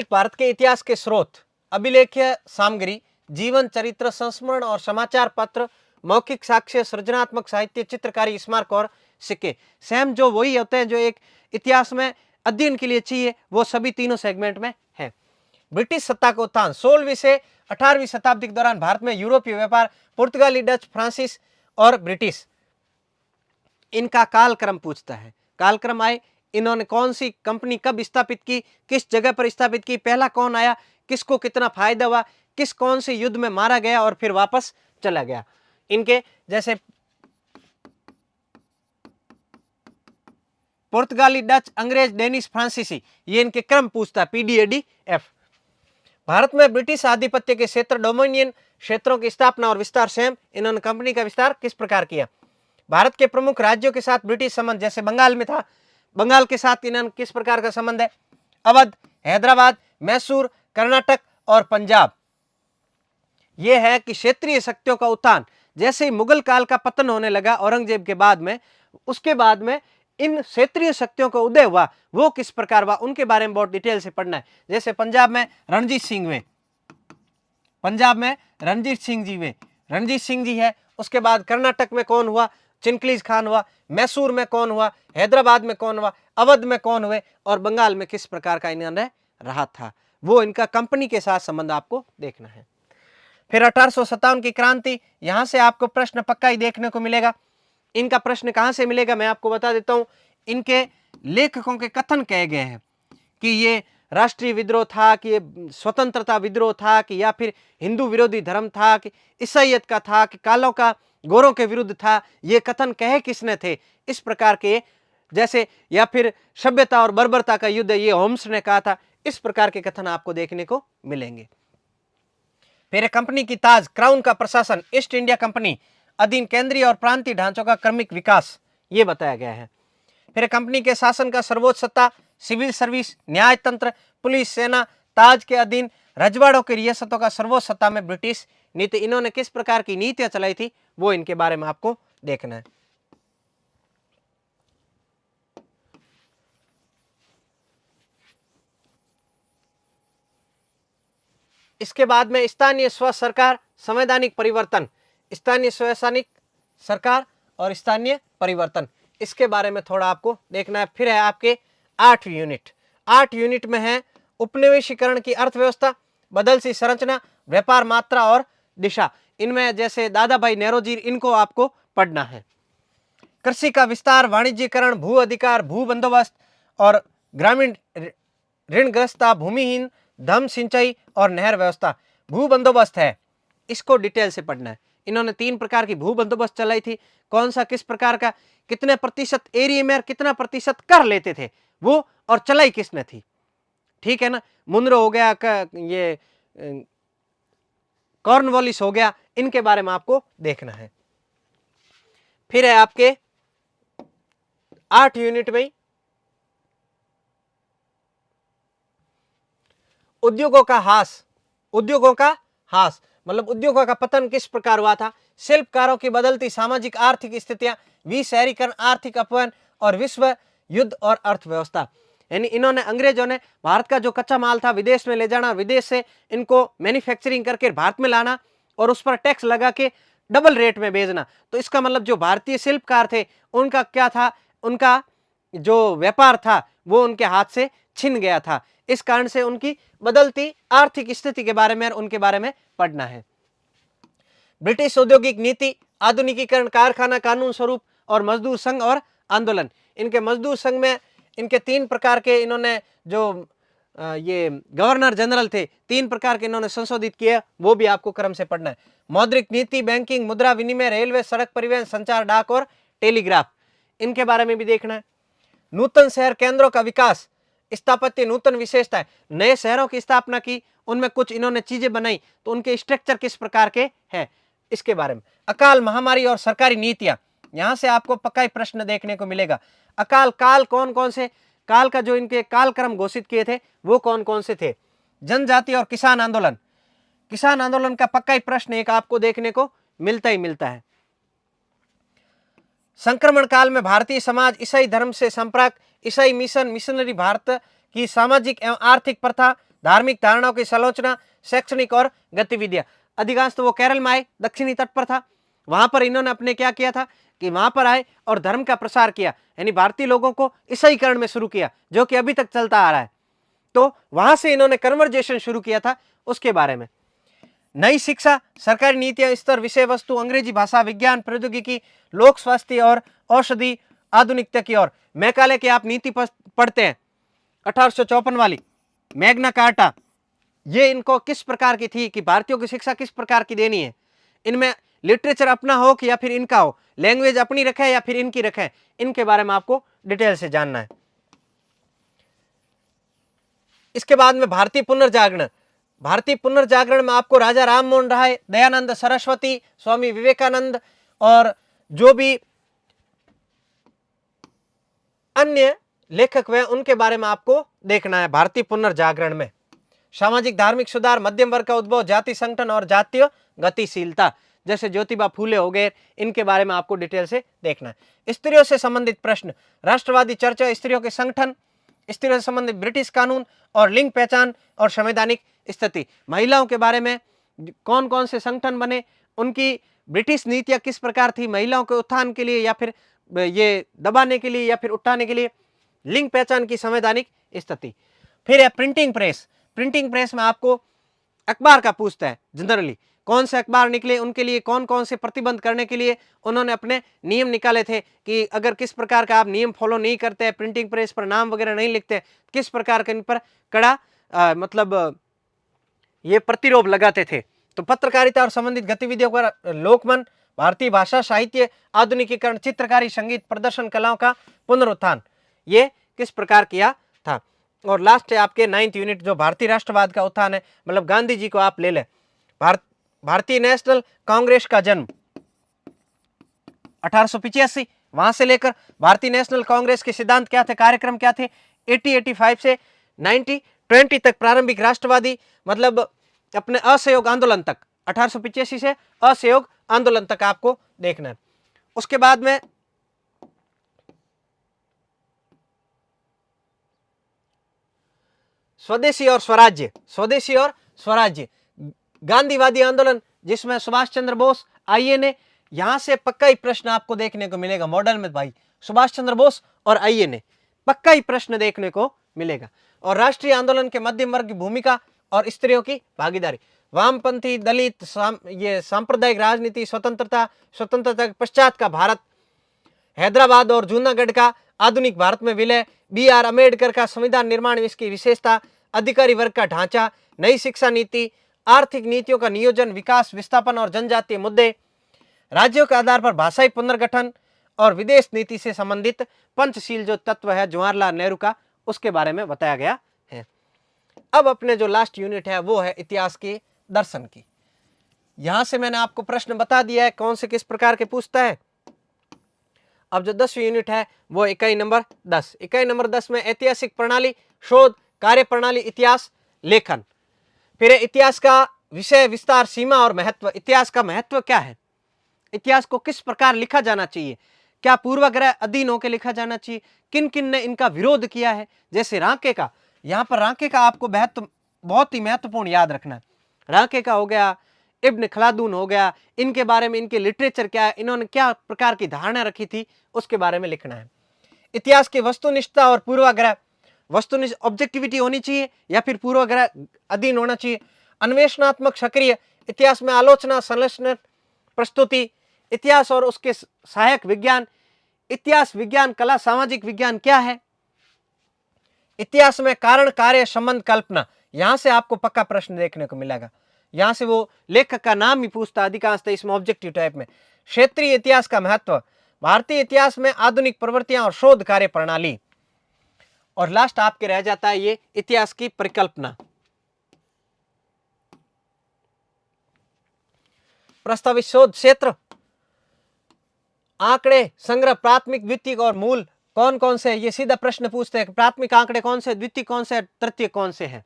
[SPEAKER 1] भारत के इतिहास के स्रोत, अभिलेख्य सामग्री, जीवन चरित्र, संस्मरण और समाचार पत्र, मौखिक साक्ष्य, सृजनात्मक साहित्य, चित्रकारी, स्मारक और सिक्के। सेम जो वही होते हैं जो एक इतिहास में अध्ययन के लिए चाहिए, वो सभी तीनों सेगमेंट में है। ब्रिटिश सत्ता का उत्थान, 16वीं से 18वीं शताब्दी के दौरान भारत में यूरोपीय व्यापार, पुर्तगाली, डच, फ्रांसीस और ब्रिटिश, इनका कालक्रम पूछता है। कालक्रम आए, इन्होंने कौन सी कंपनी कब स्थापित की, किस जगह पर स्थापित की, पहला कौन आया, किसको कितना फायदा हुआ, किस कौन से युद्ध में मारा गया और फिर वापस चला गया। इनके जैसे पुर्तगाली, डच, अंग्रेज, डेनिश, फ्रांसीसी, ये इनके क्रम पूछता है, PDADF। भारत में ब्रिटिश आधिपत्य के क्षेत्र, डोमिनियन क्षेत्रों की स्थापना और विस्तार, सेम, इन्होंने कंपनी का विस्तार किस प्रकार किया। भारत के प्रमुख राज्यों के साथ ब्रिटिश संबंध, जैसे बंगाल में था, बंगाल के साथ इन्होंने किस प्रकार का संबंध है। अवध, हैदराबाद, मैसूर, कर्नाटक और पंजाब। यह है कि क्षेत्रीय शक्तियों का उत्थान, जैसे ही मुगल काल का पतन होने लगा औरंगजेब के बाद में, उसके बाद में इन क्षेत्रीय शक्तियों का उदय हुआ, वो किस प्रकार हुआ, उनके बारे में बहुत डिटेल से पढ़ना है। जैसे पंजाब में रणजीत सिंह हुए, पंजाब में रणजीत सिंह जी हुए, रणजीत सिंह जी है। उसके बाद कर्नाटक में कौन हुआ, चिनकलीज खान हुआ, मैसूर में कौन हुआ, हैदराबाद में कौन हुआ, अवध में कौन हुए, और बंगाल में किस प्रकार का इन्होंने रहा था, वो इनका कंपनी के साथ संबंध आपको देखना है। फिर 1857 की क्रांति, यहां से आपको प्रश्न पक्का ही देखने को मिलेगा। इनका प्रश्न कहां से मिलेगा मैं आपको बता देता हूं। इनके लेखकों के कथन कहे गए हैं कि ये राष्ट्रीय विद्रोह था, कि ये स्वतंत्रता विद्रोह था, कि या फिर हिंदू विरोधी धर्म था, कि ईसाइयत का था, कि कालों का गोरों के विरुद्ध था। ये कथन कहे किसने थे, इस प्रकार के, जैसे या फिर सभ्यता और बर्बरता का युद्ध, ये होम्स ने कहा था। इस प्रकार के कथन आपको देखने को मिलेंगे। फिर कंपनी की ताज, क्राउन का प्रशासन, ईस्ट इंडिया कंपनी अधीन केंद्रीय और प्रांतीय ढांचों का क्रमिक विकास, ये बताया गया है। फिर कंपनी के शासन का सर्वोच्च सत्ता, सिविल सर्विस, न्याय तंत्र, पुलिस, सेना, ताज के अधीन रजवाड़ों की रियासतों का सर्वोच्च सत्ता में ब्रिटिश नीति। इन्होंने किस प्रकार की नीतियां चलाई थी, वो इनके बारे में आपको देखना है। इसके बाद में स्थानीय स्व सरकार, संवैधानिक परिवर्तन, स्थानीय स्वैच्छिक सरकार और स्थानीय परिवर्तन, इसके बारे में थोड़ा आपको देखना है। फिर है आपके 8 यूनिट, 8 यूनिट में है उपनिवेशीकरण की अर्थव्यवस्था, बदल सी संरचना, व्यापार मात्रा और दिशा। इनमें जैसे दादा भाई नेहरू, इनको आपको पढ़ना है। कृषि का विस्तार, वाणिज्यकरण, भू अधिकार, भू बंदोबस्त और ग्रामीण ऋणग्रस्तता, भूमिहीन धम सिंचाई और नहर व्यवस्था, भू बंदोबस्त है, इसको डिटेल से पढ़ना है। इन्होंने 3 प्रकार की भू बंदोबस्त चलाई थी, कौन सा किस प्रकार का, कितने प्रतिशत एरिया में और कितना प्रतिशत कर लेते थे वो, और चलाई किसने थी, ठीक है ना। मुनरो हो गया, ये कॉर्नवालिस हो गया, इनके बारे में आपको देखना है। फिर है आपके 8 यूनिट में उद्योगों का ह्रास, उद्योगों का ह्रास मतलब उद्योगों का पतन किस प्रकार हुआ था, शिल्पकारों की बदलती सामाजिक आर्थिक स्थितियां, विशहरीकरण, आर्थिक अपवन और विश्व युद्ध और अर्थव्यवस्था। यानी इन्होंने, अंग्रेजों ने भारत का जो कच्चा माल था विदेश में ले जाना, विदेश से इनको मैन्युफैक्चरिंग करके भारत में लाना और उस पर टैक्स लगा के डबल रेट में बेचना। तो इसका मतलब जो भारतीय शिल्पकार थे उनका क्या था, उनका जो व्यापार था वो उनके हाथ से छिन गया था। इस कारण से उनकी बदलती आर्थिक स्थिति के बारे में और उनके बारे में पढ़ना है। ब्रिटिश औद्योगिक नीति, आधुनिकीकरण, कारखाना कानून स्वरूप और मजदूर संघ और आंदोलन। इनके मजदूर संघ में इनके 3 प्रकार के, इन्होंने जो ये गवर्नर जनरल थे 3 प्रकार के इन्होंने संशोधित किया, वो भी आपको क्रम से पढ़ना है। मौद्रिक नीति, बैंकिंग, मुद्रा विनिमय, रेलवे, सड़क परिवहन, संचार, डाक और टेलीग्राफ, इनके बारे में भी देखना है। नूतन शहर केंद्रों का विकास, स्थापत्य, नूतन विशेषताएं, नए शहरों की स्थापना की, उनमें कुछ इन्होंने चीजें बनाई, तो उनके स्ट्रक्चर किस प्रकार के हैं, इसके बारे में। अकाल, महामारी और सरकारी नीतियां, यहां से आपको पक्का ही प्रश्न देखने को मिलेगा। अकाल काल कौन कौन से, काल का जो इनके कालक्रम घोषित किए थे वो कौन कौन से थे। जनजाति और किसान आंदोलन, किसान आंदोलन का पक्का ही प्रश्न एक आपको देखने को मिलता ही मिलता है। संक्रमण काल में भारतीय समाज, ईसाई धर्म से संपर्क, ईसाई मिशन, मिशनरी, भारत की सामाजिक एवं आर्थिक प्रथा, धार्मिक धारणाओं की समालोचना, शैक्षणिक और गतिविधियां। अधिकांश तो वो केरल में आए, दक्षिणी तट पर था, वहां पर इन्होंने अपने क्या किया था कि वहां पर आए और धर्म का प्रसार किया, यानी भारतीय लोगों को ईसाईकरण में शुरू किया, जो कि अभी तक चलता आ रहा है। तो वहां से इन्होंने कन्वर्जेशन शुरू किया था, उसके बारे में। नई शिक्षा, सरकारी नीतियां, स्तर, विषय वस्तु, अंग्रेजी भाषा, विज्ञान, प्रौद्योगिकी, लोक स्वास्थ्य और औषधि, आधुनिकता की ओर। मैकाले की आप नीति पढ़ते हैं 1854 वाली मैग्ना कार्टा, ये इनको किस प्रकार की थी कि भारतीयों की शिक्षा किस प्रकार की देनी है, इनमें लिटरेचर अपना हो कि या फिर इनका हो, लैंग्वेज अपनी रखे या फिर इनकी रखे, इनके बारे में आपको डिटेल से जानना है। इसके बाद में भारतीय पुनर्जागरण, भारतीय पुनर्जागरण में आपको राजा राम मोहन राय, दयानंद सरस्वती, स्वामी विवेकानंद और जो भी अन्य लेखक वे, उनके बारे में आपको देखना है। भारतीय पुनर्जागरण में सामाजिक धार्मिक सुधार, मध्यम वर्ग का उद्भव, जाति संगठन और जातीय गतिशीलता, जैसे ज्योतिबा फूले हो गए, इनके बारे में आपको डिटेल से देखना है। स्त्रियों से संबंधित प्रश्न, राष्ट्रवादी चर्चा, स्त्रियों के संगठन, स्त्रियों से संबंधित ब्रिटिश कानून और लिंग पहचान और संवैधानिक स्थिति। महिलाओं के बारे में कौन कौन से संगठन बने, उनकी ब्रिटिश नीतियां किस प्रकार थी महिलाओं के उत्थान के लिए या फिर ये दबाने के लिए या फिर उठाने के लिए, लिंग पहचान की संवैधानिक स्थिति। फिर है प्रिंटिंग प्रेस, प्रिंटिंग प्रेस में आपको अखबार का पूछता है जनरली, कौन से अखबार निकले, उनके लिए कौन कौन से प्रतिबंध करने के लिए उन्होंने अपने नियम निकाले थे कि अगर किस प्रकार का आप नियम फॉलो नहीं करते, प्रिंटिंग प्रेस पर नाम वगैरह नहीं लिखते, किस प्रकार के इन पर कड़ा मतलब ये प्रतिरोध लगाते थे। तो पत्रकारिता और संबंधित गतिविधियों पर लोकमन, भारतीय भाषा साहित्य, आधुनिकीकरण, चित्रकारी, संगीत, प्रदर्शन कलाओं का पुनरुत्थान, ये किस प्रकार किया था। और लास्ट है आपके 9th यूनिट, जो भारतीय राष्ट्रवाद का उत्थान है, मतलब गांधी जी को आप ले लें। भारतीय नेशनल कांग्रेस का जन्म 1885, वहां से लेकर भारतीय नेशनल कांग्रेस के सिद्धांत क्या थे, कार्यक्रम क्या थे, 1885 से 1920 तक प्रारंभिक राष्ट्रवादी, मतलब अपने असहयोग आंदोलन तक, 1885 से असहयोग आंदोलन तक आपको देखना है। उसके बाद में स्वदेशी और स्वराज्य, स्वदेशी और स्वराज्य, गांधीवादी आंदोलन जिसमें सुभाष चंद्र बोस, आईएनए, यहां से पक्का ही प्रश्न आपको देखने को मिलेगा मॉडल में भाई, सुभाष चंद्र बोस और आईएनए, पक्का ही प्रश्न देखने को मिलेगा। और राष्ट्रीय आंदोलन के मध्यम वर्ग की भूमिका और स्त्रियों की भागीदारी, वामपंथी, दलित, ये सांप्रदायिक राजनीति, स्वतंत्रता के पश्चात का भारत, हैदराबाद और जूनागढ़ का आधुनिक भारत में विलय, बी आर अम्बेडकर का संविधान निर्माण, इसकी विशेषता, अधिकारी वर्ग का ढांचा, नई शिक्षा नीति, आर्थिक नीतियों का नियोजन, विकास, विस्थापन और जनजातीय मुद्दे, राज्यों के आधार पर भाषाई पुनर्गठन और विदेश नीति से संबंधित पंचशील जो तत्व है जवाहरलाल नेहरू का, उसके बारे में बताया गया है। अब अपने जो लास्ट यूनिट है वो है इतिहास के दर्शन की। यहां से मैंने आपको प्रश्न बता दिया है कौन से किस प्रकार के पूछता है। अब जो 10वीं यूनिट है वो इकाई नंबर 10। इकाई नंबर 10 में ऐतिहासिक प्रणाली, शोध, कार्य प्रणाली, इतिहास, लेखन। फिर इतिहास का विषय, विस्तार, सीमा और महत्व। इतिहास का महत्व क्या है, इतिहास को किस प्रकार लिखा जाना चाहिए, क्या पूर्वाग्रह अधीन होकर लिखा जाना चाहिए, किन किन ने इनका विरोध किया है। जैसे रांके का, यहाँ पर रांके का आपको बहुत ही महत्वपूर्ण याद रखना है। रांके का हो गया, इब्न खलादून हो गया, इनके बारे में, इनके लिटरेचर क्या है, इन्होंने क्या प्रकार की धारणा रखी थी, उसके बारे में लिखना है। इतिहास की वस्तुनिष्ठता और पूर्वाग्रह, वस्तुनिष्ठ ऑब्जेक्टिविटी होनी चाहिए या फिर पूर्वाग्रह अधीन होना चाहिए। अन्वेषणात्मक सक्रिय, इतिहास में आलोचना, संश्लेषण, प्रस्तुति। इतिहास और उसके सहायक विज्ञान, इतिहास, विज्ञान, कला, सामाजिक विज्ञान क्या है। इतिहास में कारण, कार्य, संबंध, कल्पना। यहां से आपको पक्का प्रश्न देखने को मिलेगा, यहां से वो लेखक का नाम ही पूछता अधिकांशतः इसमें ऑब्जेक्टिव टाइप में। क्षेत्रीय इतिहास का महत्व, भारतीय इतिहास में आधुनिक प्रवृत्तियां और शोध कार्य प्रणाली। और लास्ट आपके रह जाता है ये इतिहास की परिकल्पना। प्रस्तावित शोध क्षेत्र, आंकड़े, संग्रह, प्राथमिक, द्वितीयक और मूल कौन कौन से, ये सीधा प्रश्न पूछते हैं। प्राथमिक आंकड़े कौन से, द्वितीय कौन से, तृतीय कौन से हैं।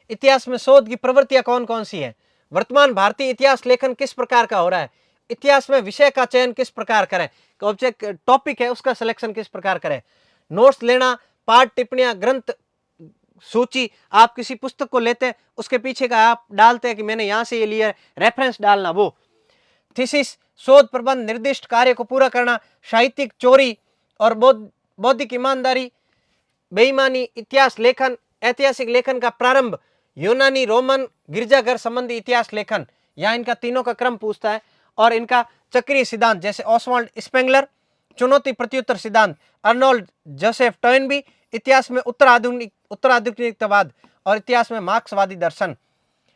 [SPEAKER 1] इतिहास में शोध की प्रवृत्तियां कौन कौन सी है। वर्तमान भारतीय इतिहास लेखन किस प्रकार का हो रहा है। इतिहास में विषय का चयन किस प्रकार करें, ऑब्जेक्ट टॉपिक है उसका सिलेक्शन किस प्रकार करें। नोट्स लेना, पाठ, टिप्पणियां, ग्रंथ सूची, आप किसी पुस्तक को लेते हैं उसके पीछे का आप डालते हैं कि मैंने यहां से ये लिया, रेफरेंस डालना। वो थीसिस, शोध प्रबंध, निर्दिष्ट कार्य को पूरा करना। साहित्यिक चोरी और बौद्धिक ईमानदारी, बेईमानी। इतिहास लेखन, ऐतिहासिक लेखन का प्रारंभ, यूनानी, रोमन, गिरजाघर संबंधी इतिहास लेखन। यहाँ इनका तीनों का क्रम पूछता है। और इनका चक्रीय सिद्धांत, जैसे ऑसवाल्ड स्पेंगलर, चुनौती प्रत्युत्तर सिद्धांत, अर्नोल्ड जोसेफ टोयनबी। इतिहास में उत्तराधुनिकतावाद और इतिहास में मार्क्सवादी दर्शन।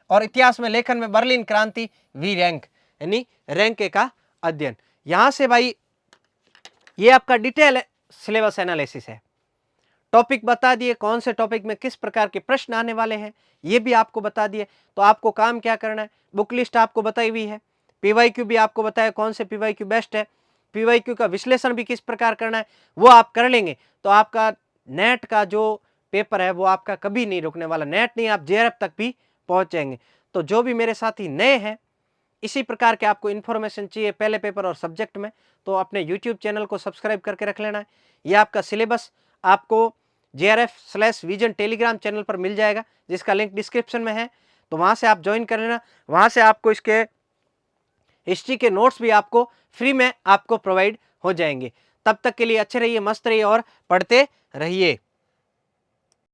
[SPEAKER 1] और इतिहास में लेखन में बर्लिन क्रांति, वी रैंक, यानी रैंके का अध्ययन। यहां से भाई ये आपका डिटेल सिलेबस एनालिसिस है। टॉपिक बता दिए, कौन से टॉपिक में किस प्रकार के प्रश्न आने वाले हैं ये भी आपको बता दिए। तो आपको काम क्या करना है, बुक लिस्ट आपको बताई हुई है, पीवाईक्यू भी आपको बताया कौन से पीवाईक्यू बेस्ट है, पीवाईक्यू का विश्लेषण भी किस प्रकार करना है वो आप कर लेंगे तो आपका नेट का जो पेपर है वो आपका कभी नहीं रुकने वाला। नेट नहीं, आप जेआरएफ तक भी पहुंच जाएंगे। तो जो भी मेरे साथी नए हैं, इसी प्रकार के आपको इन्फॉर्मेशन चाहिए पहले पेपर और सब्जेक्ट में, तो अपने यूट्यूब चैनल को सब्सक्राइब करके रख लेना है। ये आपका सिलेबस आपको JRF/विजन टेलीग्राम चैनल पर मिल जाएगा, जिसका लिंक डिस्क्रिप्शन में है। तो वहां से आप ज्वाइन कर लेना। वहां से आपको इसके हिस्ट्री के नोट्स भी आपको फ्री में आपको प्रोवाइड हो जाएंगे। तब तक के लिए अच्छे रहिए, मस्त रहिए और पढ़ते रहिए।